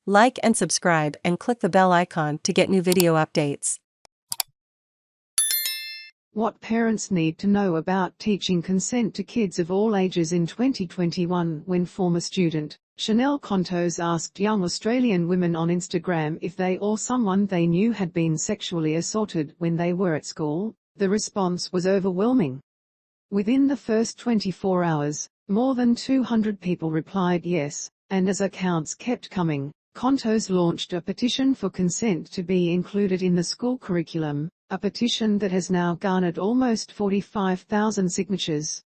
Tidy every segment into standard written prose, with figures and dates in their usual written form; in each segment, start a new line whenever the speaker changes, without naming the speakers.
Like and subscribe and click the bell icon to get new video updates.
What parents need to know about teaching consent to kids of all ages in 2021. When former student Chanel Contos asked young Australian women on Instagram if they or someone they knew had been sexually assaulted when they were at school, the response was overwhelming. Within the first 24 hours, more than 200 people replied yes, and as accounts kept coming, Contos launched a petition for consent to be included in the school curriculum, a petition that has now garnered almost 45,000 signatures.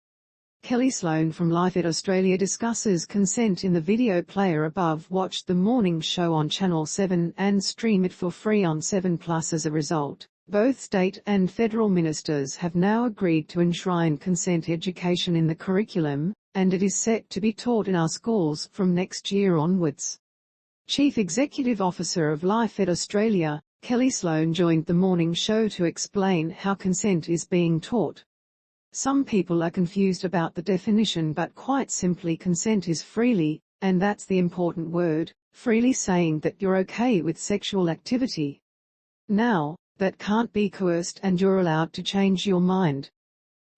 Kelly Sloan from LifeEd Australia discusses consent in the video player above. Watch the morning show on Channel 7 and stream it for free on 7plus. As a result, both state and federal ministers have now agreed to enshrine consent education in the curriculum, and it is set to be taught in our schools from next year onwards. Chief Executive Officer of LifeEd Australia, Kelly Sloan joined the morning show to explain how consent is being taught. Some people are confused about the definition, but quite simply consent is freely, and that's the important word, freely saying that you're okay with sexual activity. Now, that can't be coerced and you're allowed to change your mind.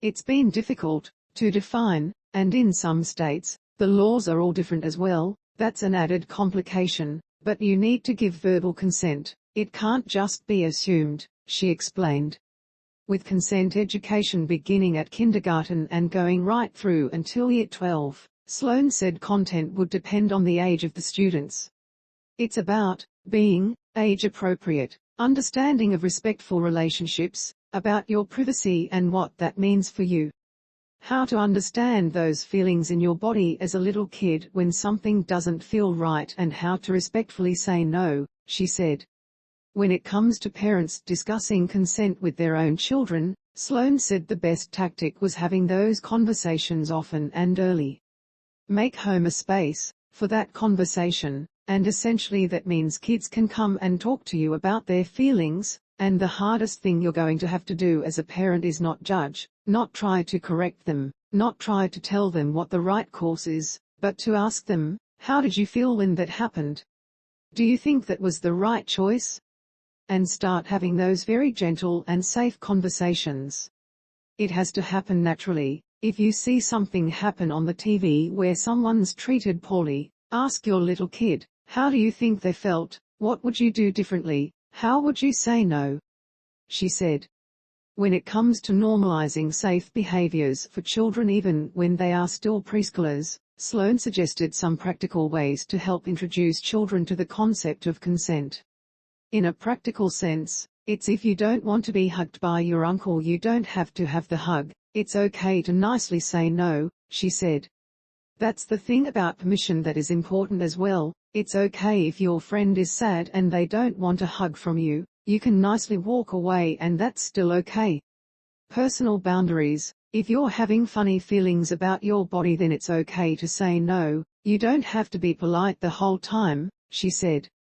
It's been difficult to define, and in some states, the laws are all different as well. That's an added complication, but you need to give verbal consent. It can't just be assumed, she explained. With consent education beginning at kindergarten and going right through until year 12, Sloan said content would depend on the age of the students. It's about being age-appropriate, understanding of respectful relationships, about your privacy and what that means for you. How to understand those feelings in your body as a little kid when something doesn't feel right, and how to respectfully say no, she said. When it comes to parents discussing consent with their own children, Sloan said the best tactic was having those conversations often and early. Make home a space for that conversation, and essentially that means kids can come and talk to you about their feelings, and the hardest thing you're going to have to do as a parent is not judge, not try to correct them, not try to tell them what the right course is, but to ask them, how did you feel when that happened? Do you think that was the right choice? And start having those very gentle and safe conversations. It has to happen naturally. If you see something happen on the TV where someone's treated poorly, ask your little kid, how do you think they felt? What would you do differently? How would you say no? She said. When it comes to normalizing safe behaviors for children even when they are still preschoolers, Sloan suggested some practical ways to help introduce children to the concept of consent. In a practical sense, it's if you don't want to be hugged by your uncle, you don't have to have the hug. It's okay to nicely say no, she said. That's the thing about permission that is important as well. It's okay if your friend is sad and they don't want a hug from you. You can nicely walk away and that's still okay. Personal boundaries. If you're having funny feelings about your body, then it's okay to say no. You don't have to be polite the whole time, she said.